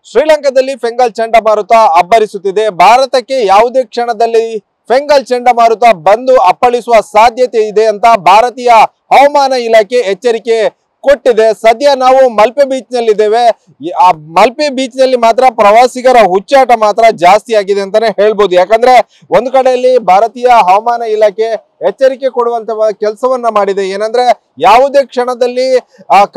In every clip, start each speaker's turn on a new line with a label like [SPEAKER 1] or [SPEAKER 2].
[SPEAKER 1] ಶ್ರೀಲಂಕಾದಲ್ಲಿ ಫೆಂಗಲ್ ಚಂಡಮಾರುತ ಅಬ್ಬರಿಸುತ್ತಿದೆ. ಭಾರತಕ್ಕೆ ಯಾವುದೇ ಕ್ಷಣದಲ್ಲಿ ಫೆಂಗಲ್ ಚಂಡಮಾರುತ ಬಂದು ಅಪ್ಪಳಿಸುವ ಸಾಧ್ಯತೆ ಇದೆ ಅಂತ ಭಾರತೀಯ ಹವಾಮಾನ ಇಲಾಖೆ ಎಚ್ಚರಿಕೆ ಕೊಟ್ಟಿದೆ. ಸದ್ಯ ನಾವು ಮಲ್ಪೆ ಬೀಚ್ ನಲ್ಲಿ ಇದ್ದೇವೆ. ಆ ಮಲ್ಪೆ ಬೀಚ್ ನಲ್ಲಿ ಮಾತ್ರ ಪ್ರವಾಸಿಗರ ಹುಚ್ಚಾಟ ಮಾತ್ರ ಜಾಸ್ತಿ ಆಗಿದೆ ಅಂತಾನೆ ಹೇಳ್ಬೋದು. ಯಾಕಂದ್ರೆ ಒಂದು ಕಡೆಯಲ್ಲಿ ಭಾರತೀಯ ಹವಾಮಾನ ಇಲಾಖೆ ಎಚ್ಚರಿಕೆ ಕೊಡುವಂತ ಕೆಲಸವನ್ನ ಮಾಡಿದೆ. ಏನಂದ್ರೆ ಯಾವುದೇ ಕ್ಷಣದಲ್ಲಿ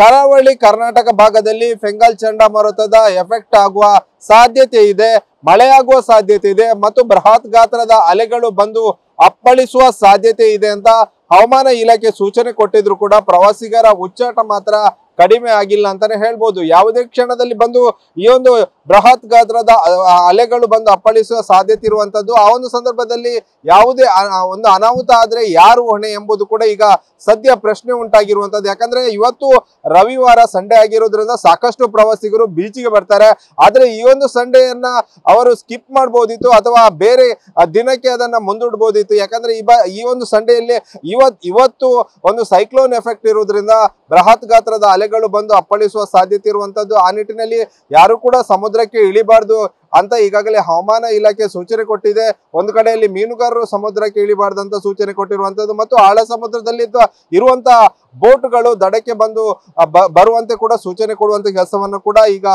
[SPEAKER 1] ಕರಾವಳಿ ಕರ್ನಾಟಕ ಭಾಗದಲ್ಲಿ ಫೆಂಗಲ್ ಚಂಡಮಾರುತದ ಎಫೆಕ್ಟ್ ಆಗುವ ಸಾಧ್ಯತೆ ಇದೆ, ಮಳೆಯಾಗುವ ಸಾಧ್ಯತೆ ಇದೆ ಮತ್ತು ಬೃಹತ್ ಗಾತ್ರದ ಅಲೆಗಳು ಬಂದು ಅಪ್ಪಳಿಸುವ ಸಾಧ್ಯತೆ ಇದೆ ಅಂತ ಹವಾಮಾನ ಇಲಾಖೆ ಸೂಚನೆ ಕೊಟ್ಟಿದ್ರು ಕೂಡ ಪ್ರವಾಸಿಗರ ಹುಚ್ಚಾಟ ಮಾತ್ರ ಕಡಿಮೆ ಆಗಿಲ್ಲ ಅಂತಾನೆ ಹೇಳ್ಬೋದು. ಯಾವುದೇ ಕ್ಷಣದಲ್ಲಿ ಬಂದು ಈ ಒಂದು ಬೃಹತ್ ಗಾತ್ರದ ಅಲೆಗಳು ಬಂದು ಅಪ್ಪಳಿಸುವ ಸಾಧ್ಯತೆ ಇರುವಂತದ್ದು. ಆ ಒಂದು ಸಂದರ್ಭದಲ್ಲಿ ಯಾವುದೇ ಒಂದು ಅನಾಹುತ ಆದ್ರೆ ಯಾರು ಹೊಣೆ ಎಂಬುದು ಕೂಡ ಈಗ ಸದ್ಯ ಪ್ರಶ್ನೆ ಉಂಟಾಗಿರುವಂತದ್ದು. ಯಾಕಂದ್ರೆ ಇವತ್ತು ರವಿವಾರ ಸಂಡೇ ಆಗಿರೋದ್ರಿಂದ ಸಾಕಷ್ಟು ಪ್ರವಾಸಿಗರು ಬೀಚ್ಗೆ ಬರ್ತಾರೆ. ಆದ್ರೆ ಈ ಒಂದು ಸಂಡೇಯನ್ನ ಅವರು ಸ್ಕಿಪ್ ಮಾಡಬಹುದಿತ್ತು ಅಥವಾ ಬೇರೆ ದಿನಕ್ಕೆ ಅದನ್ನ ಮುಂದೂಡಬಹುದಿತ್ತು. ಯಾಕಂದ್ರೆ ಈ ಒಂದು ಸಂಡೇಯಲ್ಲಿ ಇವತ್ತು ಒಂದು ಸೈಕ್ಲೋನ್ ಎಫೆಕ್ಟ್ ಇರೋದ್ರಿಂದ ಬೃಹತ್ ಗಾತ್ರದ ಅಲೆಗಳು ಬಂದು ಅಪ್ಪಳಿಸುವ ಸಾಧ್ಯತೆ ಇರುವಂತದ್ದು. ಆ ನಿಟ್ಟಿನಲ್ಲಿ ಯಾರು ಕೂಡ ಸಮುದ್ರಕ್ಕೆ ಇಳಿಬಾರ್ದು ಅಂತ ಈಗಾಗಲೇ ಹವಾಮಾನ ಇಲಾಖೆ ಸೂಚನೆ ಕೊಟ್ಟಿದೆ. ಒಂದು ಕಡೆಯಲ್ಲಿ ಮೀನುಗಾರರು ಸಮುದ್ರಕ್ಕೆ ಇಳಿಬಾರ್ದಂತ ಸೂಚನೆ ಕೊಟ್ಟಿರುವಂತದ್ದು ಮತ್ತು ಆಳ ಸಮುದ್ರದಲ್ಲಿ ಇರುವಂತ ಬೋಟ್ಗಳು ದಡಕ್ಕೆ ಬಂದು ಬರುವಂತೆ ಕೂಡ ಸೂಚನೆ ಕೊಡುವಂತ ಕೆಲಸವನ್ನು ಕೂಡ ಈಗ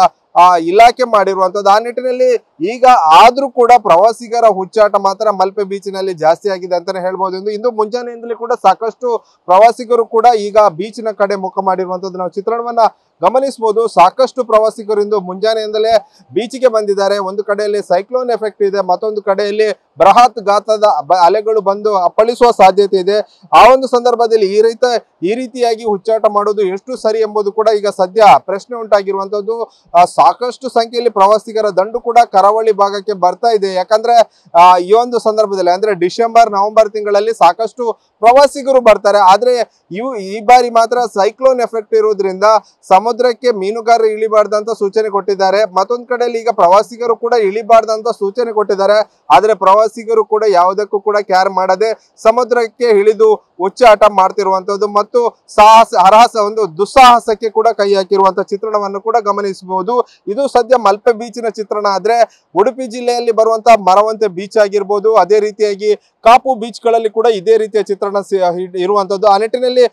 [SPEAKER 1] ಇಲಾಖೆ ಮಾಡಿರುವಂತದ್ದು. ಆ ನಿಟ್ಟಿನಲ್ಲಿ ಈಗ ಆದ್ರೂ ಕೂಡ ಪ್ರವಾಸಿಗರ ಹುಚ್ಚಾಟ ಮಾತ್ರ ಮಲ್ಪೆ ಬೀಚಿನಲ್ಲಿ ಜಾಸ್ತಿ ಆಗಿದೆ ಅಂತಾನೆ ಹೇಳ್ಬೋದು. ಇಂದು ಮುಂಜಾನೆಯಿಂದಲೇ ಕೂಡ ಸಾಕಷ್ಟು ಪ್ರವಾಸಿಗರು ಕೂಡ ಈಗ ಬೀಚಿನ ಕಡೆ ಮುಖ ಮಾಡಿರುವಂತದ್ದು ನಾವು ಚಿತ್ರಣವನ್ನ ಗಮನಿಸಬಹುದು. ಸಾಕಷ್ಟು ಪ್ರವಾಸಿಗರು ಇಂದು ಮುಂಜಾನೆಯಿಂದಲೇ ಬೀಚಿಗೆ ಬಂದಿದ್ದಾರೆ. ಒಂದು ಕಡೆಯಲ್ಲಿ ಸೈಕ್ಲೋನ್ ಎಫೆಕ್ಟ್ ಇದೆ, ಮತ್ತೊಂದು ಕಡೆಯಲ್ಲಿ ಬೃಹತ್ ಗಾತ್ರದ ಅಲೆಗಳು ಬಂದು ಅಪ್ಪಳಿಸುವ ಸಾಧ್ಯತೆ ಇದೆ. ಆ ಒಂದು ಸಂದರ್ಭದಲ್ಲಿ ಈ ರೀತಿಯಾಗಿ ಹುಚ್ಚಾಟ ಮಾಡೋದು ಎಷ್ಟು ಸರಿ ಎಂಬುದು ಕೂಡ ಈಗ ಸದ್ಯ ಪ್ರಶ್ನೆ ಉಂಟಾಗಿರುವಂತದ್ದು. ಸಾಕಷ್ಟು ಸಂಖ್ಯೆಯಲ್ಲಿ ಪ್ರವಾಸಿಗರ ದಂಡು ಕೂಡ ಕರಾವಳಿ ಭಾಗಕ್ಕೆ ಬರ್ತಾ ಇದೆ. ಯಾಕಂದ್ರೆ ಈ ಒಂದು ಸಂದರ್ಭದಲ್ಲಿ ಅಂದ್ರೆ ಡಿಸೆಂಬರ್ ನವೆಂಬರ್ ತಿಂಗಳಲ್ಲಿ ಸಾಕಷ್ಟು ಪ್ರವಾಸಿಗರು ಬರ್ತಾರೆ. ಆದ್ರೆ ಈ ಬಾರಿ ಮಾತ್ರ ಸೈಕ್ಲೋನ್ ಎಫೆಕ್ಟ್ ಇರೋದ್ರಿಂದ ಸಮುದ್ರಕ್ಕೆ ಮೀನುಗಾರರು ಇಳಿಬಾರ್ದಂತ ಸೂಚನೆ ಕೊಟ್ಟಿದ್ದಾರೆ. ಮತ್ತೊಂದು ಕಡೆಯಲ್ಲಿ ಈಗ ಪ್ರವಾಸಿಗರು ಕೂಡ ಇಳಿಬಾರ್ದಂತ ಸೂಚನೆ ಕೊಟ್ಟಿದ್ದಾರೆ. ಆದ್ರೆ ಪ್ರವಾಸಿಗರು ಕೂಡ ಯಾವುದಕ್ಕೂ ಕೂಡ ಕೇರ್ ಮಾಡದೆ ಸಮುದ್ರಕ್ಕೆ ಇಳಿದು ಹುಚ್ಚಾಟ ಮಾಡ್ತಿರುವಂತದ್ದು ಮತ್ತು ಒಂದು ದುಸ್ಸಾಹಸಕ್ಕೆ ಕೂಡ ಕೈ ಹಾಕಿರುವಂತ ಚಿತ್ರಣವನ್ನು ಕೂಡ ಗಮನಿಸಬಹುದು. ಇದು ಸದ್ಯ ಮಲ್ಪೆ ಬೀಚಿನ ಚಿತ್ರಣ. ಆದ್ರೆ ಉಡುಪಿ ಜಿಲ್ಲೆಯಲ್ಲಿ ಬರುವಂತಹ ಮರವಂತೆ ಬೀಚ್ ಆಗಿರ್ಬೋದು, ಅದೇ ರೀತಿಯಾಗಿ ಕಾಪು ಬೀಚ್ ಗಳಲ್ಲಿ ಕೂಡ ಇದೇ ರೀತಿಯ ಚಿತ್ರಣ ಇರುವಂತದ್ದು. ಆ ನಿಟ್ಟಿನಲ್ಲಿ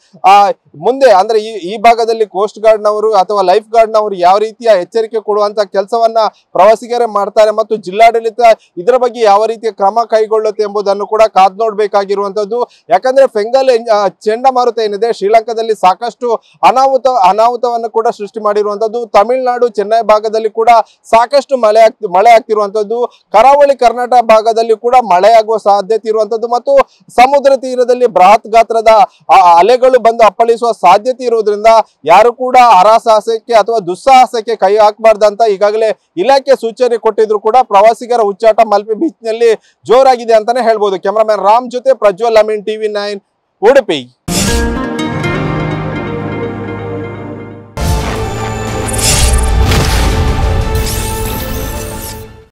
[SPEAKER 1] ಮುಂದೆ ಅಂದ್ರೆ ಈ ಭಾಗದಲ್ಲಿ ಕೋಸ್ಟ್ ಗಾರ್ಡ್ ನವರು ಅಥವಾ ಲೈಫ್ ಗಾರ್ಡ್ ನವರು ಯಾವ ರೀತಿಯ ಎಚ್ಚರಿಕೆ ಕೊಡುವಂತ ಕೆಲಸವನ್ನ ಪ್ರವಾಸಿಗರೇ ಮಾಡ್ತಾರೆ ಮತ್ತು ಜಿಲ್ಲಾಡಳಿತ ಇದರ ಬಗ್ಗೆ ಯಾವ ರೀತಿಯ ಕ್ರಮ ಕೈಗೊಳ್ಳುತ್ತೆ ಎಂಬುದನ್ನು ಕೂಡ ಕಾದ್ ನೋಡ್ಬೇಕಾಗಿರುವಂತದ್ದು. ಯಾಕಂದ್ರೆ ಫೆಂಗಲ್ ಚಂಡಮಾರುತ ಏನಿದೆ ಶ್ರೀಲಂಕಾದಲ್ಲಿ ಸಾಕಷ್ಟು ಅನಾಹುತವನ್ನು ಕೂಡ ಸೃಷ್ಟಿ ಮಾಡಿರುವಂತದ್ದು. ತಮಿಳುನಾಡು ಚೆನ್ನೈ ಭಾಗದಲ್ಲಿ ಕೂಡ ಸಾಕಷ್ಟು ಮಳೆ ಆಗ್ತಿರುವಂತದ್ದು. ಕರಾವಳಿ ಕರ್ನಾಟಕ ಭಾಗದಲ್ಲಿ ಕೂಡ ಮಳೆಯಾಗುವ ಸಾಧ್ಯತೆ ಇರುವಂತದ್ದು ಮತ್ತು ಸಮುದ್ರ ತೀರದಲ್ಲಿ ಬೃಹತ್ ಗಾತ್ರದ ಅಲೆಗಳು ಬಂದು ಅಪ್ಪಳಿಸುವ ಸಾಧ್ಯತೆ ಇರುವುದರಿಂದ ಯಾರು ಕೂಡ ಹರಸಾಹಸಕ್ಕೆ ಅಥವಾ ದುಸ್ಸಾಹಸಕ್ಕೆ ಕೈ ಹಾಕಬಾರ್ದಂತ ಈಗಾಗಲೇ ಇಲಾಖೆ ಸೂಚನೆ ಕೊಟ್ಟಿದ್ರು ಕೂಡ ಪ್ರವಾಸಿಗರ ಹುಚ್ಚಾಟ ಮಲ್ಪೆ ಬೀಚ್ ನಲ್ಲಿ ಜೋರಾಗಿದೆ ಅಂತಾನೆ ಹೇಳ್ಬೋದು. ಕ್ಯಾಮರಾಮನ್ ರಾಮ್ ಜೊತೆ ಪ್ರಜ್ವಲ್ ಅಮೀನ್, TV9 ಉಡುಪಿ.